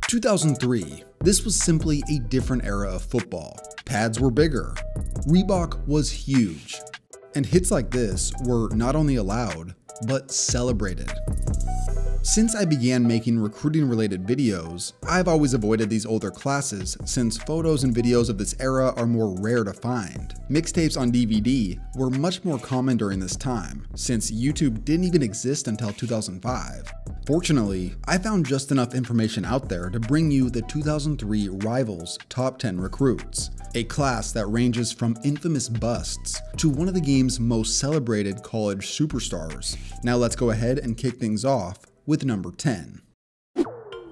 2003. This was simply a different era of football. Pads were bigger. Reebok was huge. And hits like this were not only allowed, but celebrated. Since I began making recruiting-related videos, I've always avoided these older classes since photos and videos of this era are more rare to find. Mixtapes on DVD were much more common during this time, since YouTube didn't even exist until 2005. Fortunately, I found just enough information out there to bring you the 2003 Rivals Top 10 Recruits, a class that ranges from infamous busts to one of the game's most celebrated college superstars. Now let's go ahead and kick things off with number 10.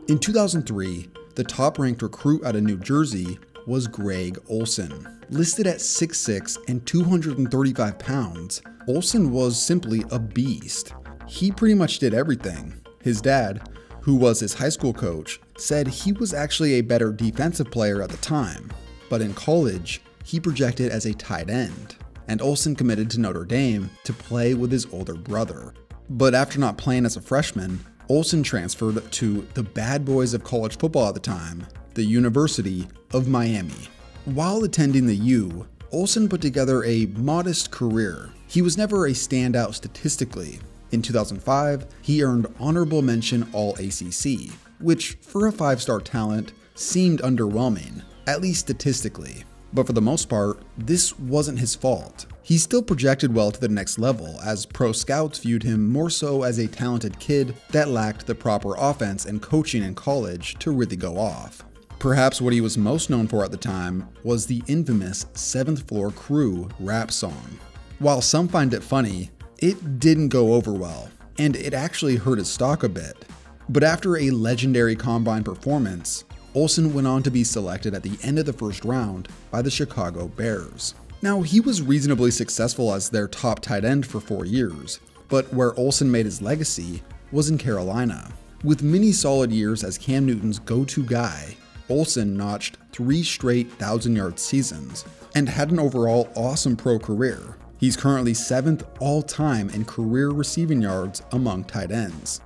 In 2003, the top-ranked recruit out of New Jersey was Greg Olsen. Listed at 6'6" and 235 pounds, Olsen was simply a beast. He pretty much did everything. His dad, who was his high school coach, said he was actually a better defensive player at the time, but in college, he projected as a tight end, and Olsen committed to Notre Dame to play with his older brother. But after not playing as a freshman, Olsen transferred to the bad boys of college football at the time, the University of Miami. While attending the U, Olsen put together a modest career. He was never a standout statistically. In 2005, he earned honorable mention All-ACC, which for a 5-star talent seemed underwhelming, at least statistically. But for the most part, this wasn't his fault. He still projected well to the next level, as pro scouts viewed him more so as a talented kid that lacked the proper offense and coaching in college to really go off. Perhaps what he was most known for at the time was the infamous 7th Floor Crew rap song. While some find it funny, it didn't go over well, and it actually hurt his stock a bit. But after a legendary combine performance, Olsen went on to be selected at the end of the first round by the Chicago Bears. Now, he was reasonably successful as their top tight end for 4 years, but where Olsen made his legacy was in Carolina. With many solid years as Cam Newton's go-to guy, Olsen notched 3 straight 1,000-yard seasons and had an overall awesome pro career. He's currently 7th all-time in career receiving yards among tight ends.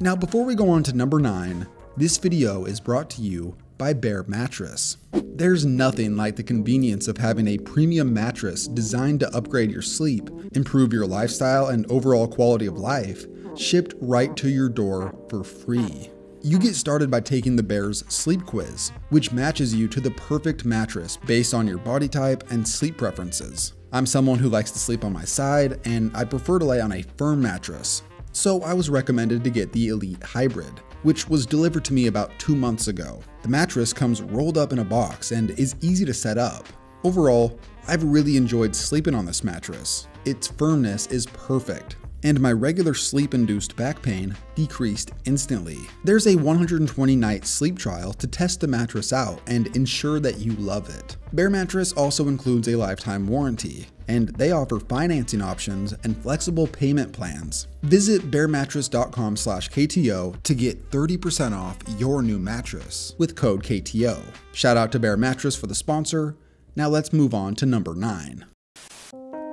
Now, before we go on to number 9, this video is brought to you by Bear Mattress. There's nothing like the convenience of having a premium mattress designed to upgrade your sleep, improve your lifestyle and overall quality of life, shipped right to your door for free. You get started by taking the Bear's Sleep Quiz, which matches you to the perfect mattress based on your body type and sleep preferences. I'm someone who likes to sleep on my side, and I prefer to lay on a firm mattress, so I was recommended to get the Elite Hybrid, which was delivered to me about 2 months ago. The mattress comes rolled up in a box and is easy to set up. Overall, I've really enjoyed sleeping on this mattress. Its firmness is perfect, and my regular sleep-induced back pain decreased instantly. There's a 120-night sleep trial to test the mattress out and ensure that you love it. Bear Mattress also includes a lifetime warranty, and they offer financing options and flexible payment plans. Visit bearmattress.com/KTO to get 30% off your new mattress with code KTO. Shout out to Bear Mattress for the sponsor. Now let's move on to number 9.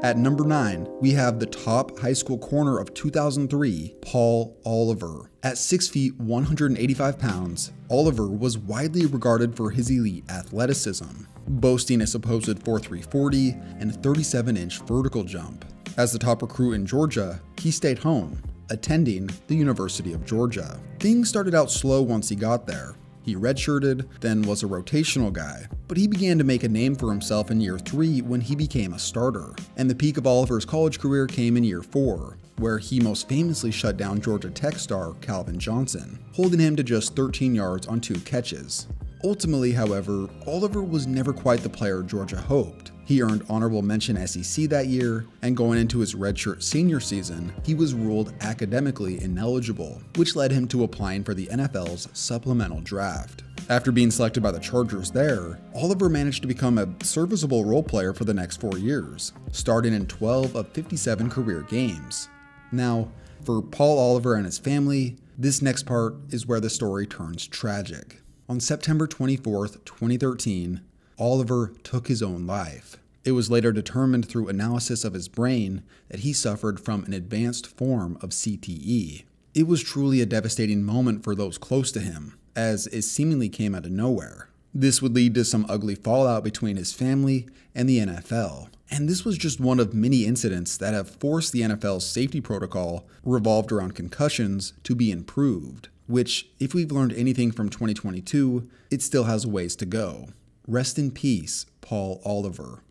At number 9, we have the top high school corner of 2003, Paul Oliver. At 6 feet 185 pounds, Oliver was widely regarded for his elite athleticism, boasting a supposed 4.3 40 and 37-inch vertical jump. As the top recruit in Georgia, he stayed home, attending the University of Georgia. Things started out slow once he got there. He redshirted, then was a rotational guy, but he began to make a name for himself in year 3 when he became a starter. And the peak of Oliver's college career came in year 4, where he most famously shut down Georgia Tech star Calvin Johnson, holding him to just 13 yards on 2 catches. Ultimately, however, Oliver was never quite the player Georgia hoped. He earned honorable mention SEC that year, and going into his redshirt senior season, he was ruled academically ineligible, which led him to applying for the NFL's supplemental draft. After being selected by the Chargers there, Oliver managed to become a serviceable role player for the next 4 years, starting in 12 of 57 career games. Now, for Paul Oliver and his family, this next part is where the story turns tragic. On September 24th, 2013, Oliver took his own life. It was later determined through analysis of his brain that he suffered from an advanced form of CTE. It was truly a devastating moment for those close to him, as it seemingly came out of nowhere. This would lead to some ugly fallout between his family and the NFL. And this was just one of many incidents that have forced the NFL's safety protocol, revolved around concussions, to be improved, which, if we've learned anything from 2022, it still has a ways to go. Rest in peace, Paul Oliver.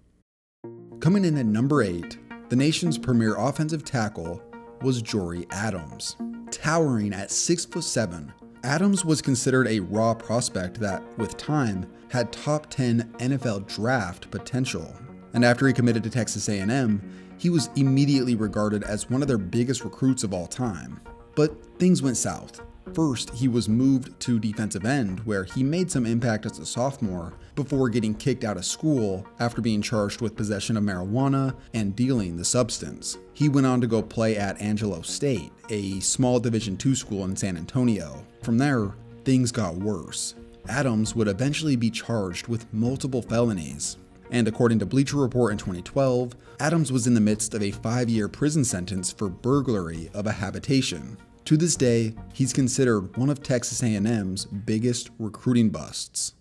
Coming in at number 8, the nation's premier offensive tackle was Jory Adams. Towering at 6'7", Adams was considered a raw prospect that, with time, had top 10 NFL draft potential. And after he committed to Texas A&M, he was immediately regarded as one of their biggest recruits of all time. But things went south. First, he was moved to defensive end, where he made some impact as a sophomore before getting kicked out of school after being charged with possession of marijuana and dealing the substance. He went on to go play at Angelo State, a small Division II school in San Antonio. From there, things got worse. Adams would eventually be charged with multiple felonies. And according to Bleacher Report in 2012, Adams was in the midst of a 5-year prison sentence for burglary of a habitation. To this day, he's considered one of Texas A&M's biggest recruiting busts.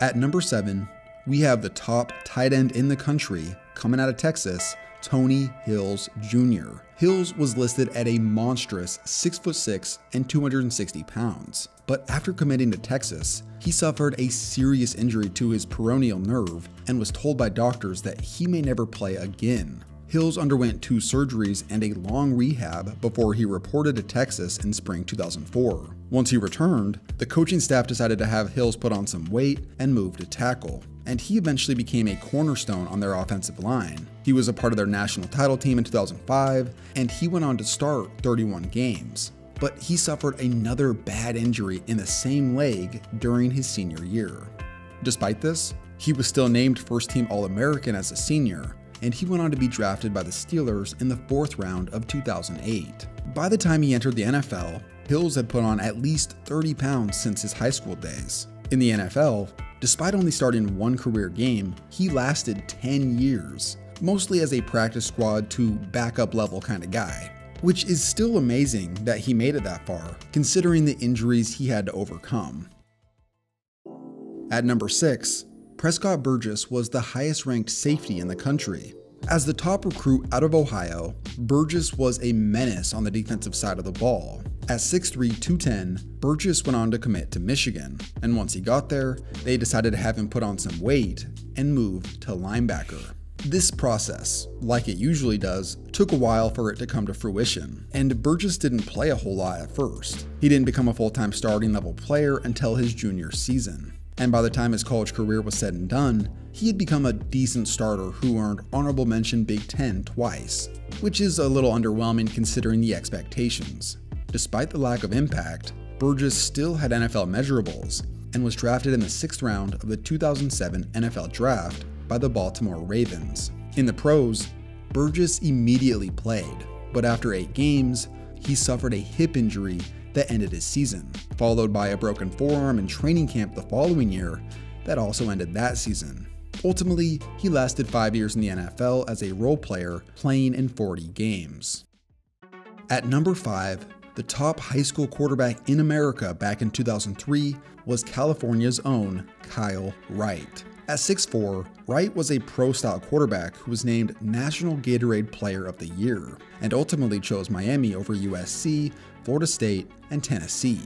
At number 7, we have the top tight end in the country coming out of Texas, Tony Hills Jr. Hills was listed at a monstrous 6'6" and 260 pounds. But after committing to Texas, he suffered a serious injury to his peroneal nerve and was told by doctors that he may never play again. Hills underwent 2 surgeries and a long rehab before he reported to Texas in spring 2004. Once he returned, the coaching staff decided to have Hills put on some weight and move to tackle, and he eventually became a cornerstone on their offensive line. He was a part of their national title team in 2005, and he went on to start 31 games. But he suffered another bad injury in the same leg during his senior year. Despite this, he was still named first-team All-American as a senior, and he went on to be drafted by the Steelers in the 4th round of 2008. By the time he entered the NFL, Hills had put on at least 30 pounds since his high school days. In the NFL, despite only starting 1 career game, he lasted 10 years, mostly as a practice squad to backup level kind of guy, which is still amazing that he made it that far, considering the injuries he had to overcome. At number 6, Prescott Burgess was the highest ranked safety in the country. As the top recruit out of Ohio, Burgess was a menace on the defensive side of the ball. At 6'3", 210, Burgess went on to commit to Michigan, and once he got there, they decided to have him put on some weight and move to linebacker. This process, like it usually does, took a while for it to come to fruition, and Burgess didn't play a whole lot at first. He didn't become a full-time starting level player until his junior season. And by the time his college career was said and done, he had become a decent starter who earned honorable mention Big Ten twice, which is a little underwhelming considering the expectations. Despite the lack of impact, Burgess still had NFL measurables and was drafted in the 6th round of the 2007 NFL Draft by the Baltimore Ravens. In the pros, Burgess immediately played, but after 8 games, he suffered a hip injury that ended his season, followed by a broken forearm in training camp the following year that also ended that season. Ultimately, he lasted 5 years in the NFL as a role player, playing in 40 games. At number 5, the top high school quarterback in America back in 2003 was California's own Kyle Wright. At 6'4", Wright was a pro-style quarterback who was named National Gatorade Player of the Year, and ultimately chose Miami over USC, Florida State, and Tennessee.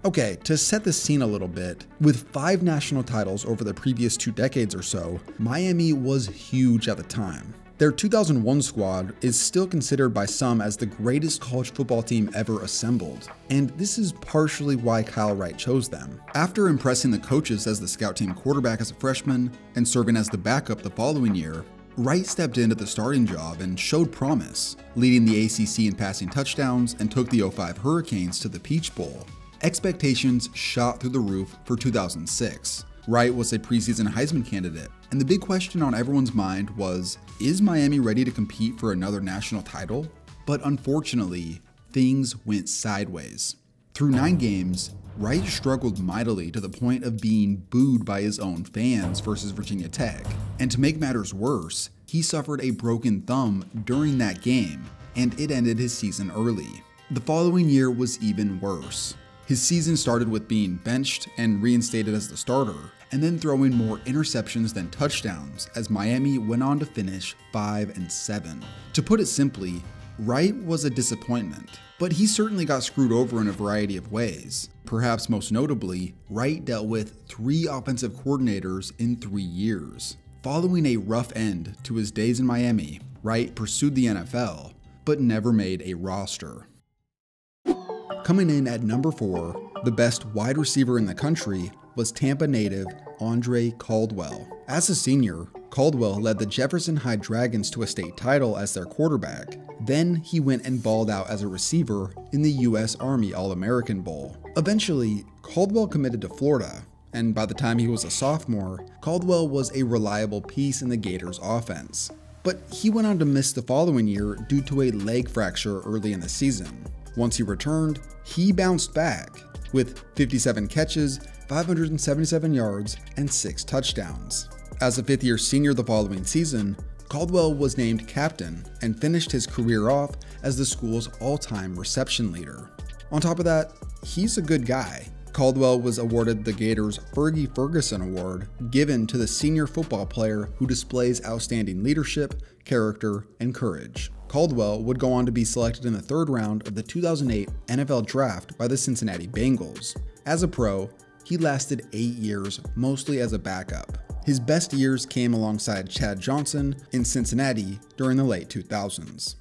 Okay, to set the scene a little bit, with 5 national titles over the previous 2 decades or so, Miami was huge at the time. Their 2001 squad is still considered by some as the greatest college football team ever assembled, and this is partially why Kyle Wright chose them. After impressing the coaches as the scout team quarterback as a freshman and serving as the backup the following year, Wright stepped into the starting job and showed promise, leading the ACC in passing touchdowns and took the 05 Hurricanes to the Peach Bowl. Expectations shot through the roof for 2006. Wright was a preseason Heisman candidate, and the big question on everyone's mind was, is Miami ready to compete for another national title? But unfortunately, things went sideways. Through 9 games, Wright struggled mightily to the point of being booed by his own fans versus Virginia Tech. And to make matters worse, he suffered a broken thumb during that game, and it ended his season early. The following year was even worse. His season started with being benched and reinstated as the starter, and then throwing more interceptions than touchdowns as Miami went on to finish 5-7. To put it simply, Wright was a disappointment, but he certainly got screwed over in a variety of ways. Perhaps most notably, Wright dealt with 3 offensive coordinators in 3 years. Following a rough end to his days in Miami, Wright pursued the NFL, but never made a roster. Coming in at number 4, the best wide receiver in the country was Tampa native Andre Caldwell. As a senior, Caldwell led the Jefferson High Dragons to a state title as their quarterback. Then he went and balled out as a receiver in the U.S. Army All-American Bowl. Eventually, Caldwell committed to Florida, and by the time he was a sophomore, Caldwell was a reliable piece in the Gators' offense. But he went on to miss the following year due to a leg fracture early in the season. Once he returned, he bounced back with 57 catches, 577 yards, and 6 touchdowns. As a fifth-year senior the following season, Caldwell was named captain and finished his career off as the school's all-time reception leader. On top of that, he's a good guy. Caldwell was awarded the Gators' Fergie Ferguson Award, given to the senior football player who displays outstanding leadership, character, and courage. Caldwell would go on to be selected in the 3rd round of the 2008 NFL Draft by the Cincinnati Bengals. As a pro, he lasted 8 years, mostly as a backup. His best years came alongside Chad Johnson in Cincinnati during the late 2000s.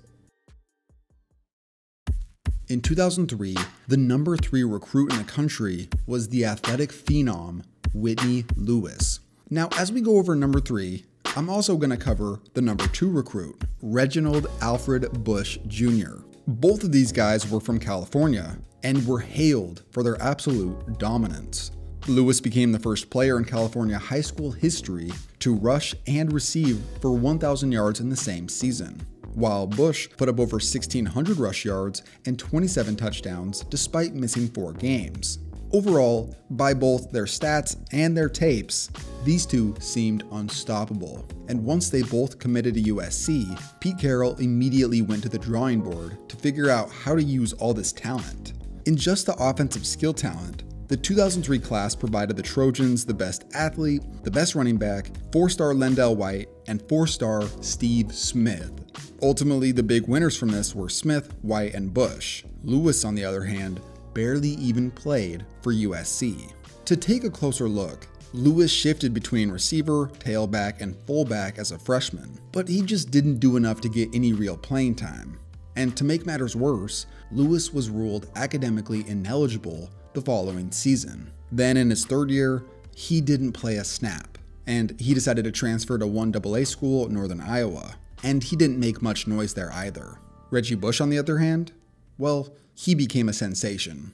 In 2003, the number 3 recruit in the country was the athletic phenom Whitney Lewis. Now, as we go over number 3, I'm also going to cover the number 2 recruit, Reginald Alfred Bush Jr. Both of these guys were from California and were hailed for their absolute dominance. Lewis became the first player in California high school history to rush and receive for 1,000 yards in the same season, while Bush put up over 1,600 rush yards and 27 touchdowns despite missing 4 games. Overall, by both their stats and their tapes, these two seemed unstoppable. And once they both committed to USC, Pete Carroll immediately went to the drawing board to figure out how to use all this talent. In just the offensive skill talent, the 2003 class provided the Trojans the best athlete, the best running back, 4-star Lendell White, and 4-star Steve Smith. Ultimately, the big winners from this were Smith, White, and Bush. Lewis, on the other hand, barely even played for USC. To take a closer look, Lewis shifted between receiver, tailback, and fullback as a freshman, but he just didn't do enough to get any real playing time. And to make matters worse, Lewis was ruled academically ineligible the following season. Then in his 3rd year, he didn't play a snap, and he decided to transfer to 1AA school in Northern Iowa, and he didn't make much noise there either. Reggie Bush, on the other hand, well, he became a sensation.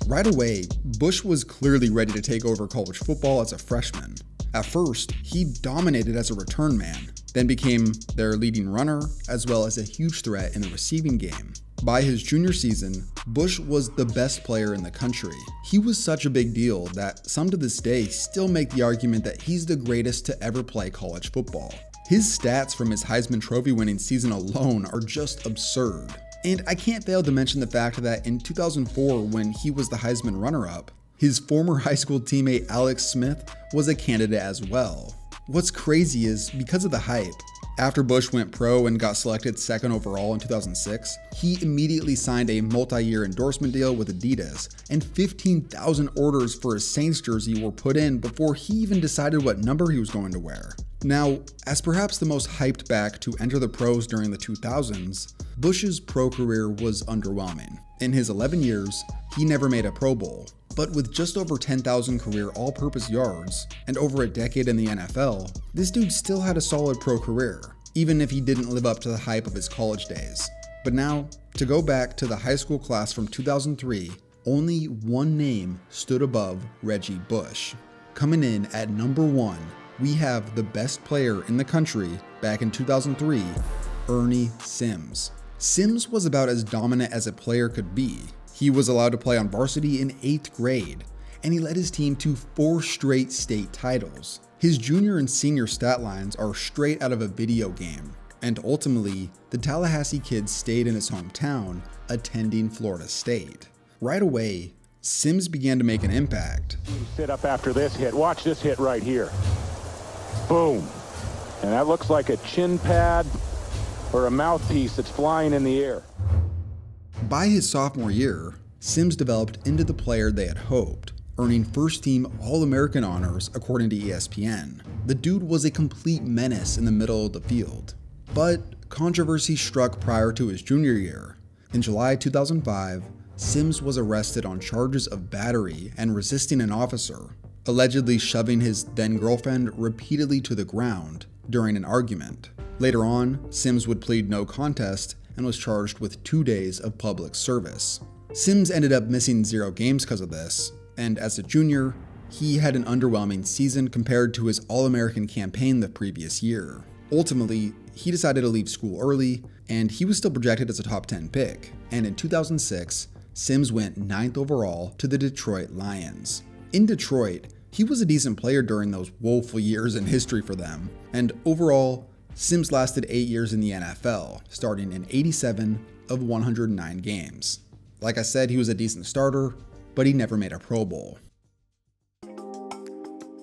Right away, Bush was clearly ready to take over college football as a freshman. At first, he dominated as a return man, then became their leading runner, as well as a huge threat in the receiving game. By his junior season, Bush was the best player in the country. He was such a big deal that some to this day still make the argument that he's the greatest to ever play college football. His stats from his Heisman Trophy winning season alone are just absurd. And I can't fail to mention the fact that in 2004, when he was the Heisman runner-up, his former high school teammate Alex Smith was a candidate as well. What's crazy is, because of the hype, after Bush went pro and got selected 2nd overall in 2006, he immediately signed a multi-year endorsement deal with Adidas, and 15,000 orders for his Saints jersey were put in before he even decided what number he was going to wear. Now, as perhaps the most hyped back to enter the pros during the 2000s, Bush's pro career was underwhelming. In his 11 years, he never made a Pro Bowl, but with just over 10,000 career all-purpose yards and over a decade in the NFL, this dude still had a solid pro career, even if he didn't live up to the hype of his college days. But now, to go back to the high school class from 2003, only one name stood above Reggie Bush. Coming in at number 1, we have the best player in the country back in 2003, Ernie Sims. Sims was about as dominant as a player could be. He was allowed to play on varsity in 8th grade, and he led his team to 4 straight state titles. His junior and senior stat lines are straight out of a video game, and ultimately, the Tallahassee kid stayed in his hometown, attending Florida State. Right away, Sims began to make an impact. Sit up after this hit. Watch this hit right here. Boom. And that looks like a chin pad or a mouthpiece that's flying in the air. By his sophomore year, Sims developed into the player they had hoped, earning first-team All-American honors according to ESPN. The dude was a complete menace in the middle of the field. But controversy struck prior to his junior year. In July 2005, Sims was arrested on charges of battery and resisting an officer, allegedly shoving his then-girlfriend repeatedly to the ground during an argument. Later on, Sims would plead no contest and was charged with 2 days of public service. Sims ended up missing 0 games because of this, and as a junior, he had an underwhelming season compared to his All-American campaign the previous year. Ultimately, he decided to leave school early, and he was still projected as a top 10 pick, and in 2006, Sims went 9th overall to the Detroit Lions. In Detroit, he was a decent player during those woeful years in history for them, and overall, Sims lasted 8 years in the NFL, starting in 87 of 109 games. Like I said, he was a decent starter, but he never made a Pro Bowl.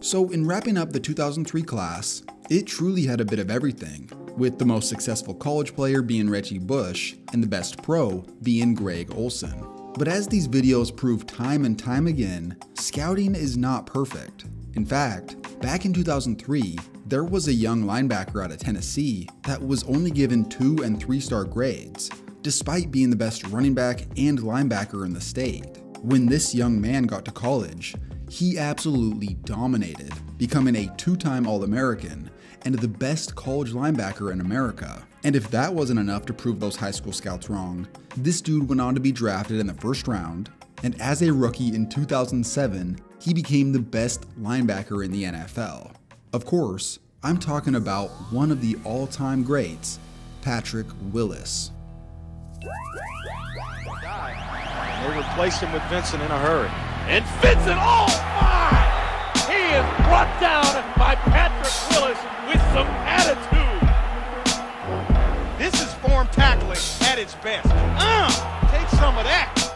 So in wrapping up the 2003 class, it truly had a bit of everything, with the most successful college player being Reggie Bush and the best pro being Greg Olsen. But as these videos prove time and time again, scouting is not perfect. In fact, back in 2003, there was a young linebacker out of Tennessee that was only given 2- and 3-star grades, despite being the best running back and linebacker in the state. When this young man got to college, he absolutely dominated, becoming a 2-time All-American and the best college linebacker in America. And if that wasn't enough to prove those high school scouts wrong, this dude went on to be drafted in the first round, and as a rookie in 2007, he became the best linebacker in the NFL. Of course, I'm talking about one of the all-time greats, Patrick Willis. They replaced him with Vincent in a hurry. And Vincent, oh my! He is brought down by Patrick Willis with some attitude. This is form tackling at its best. Take some of that.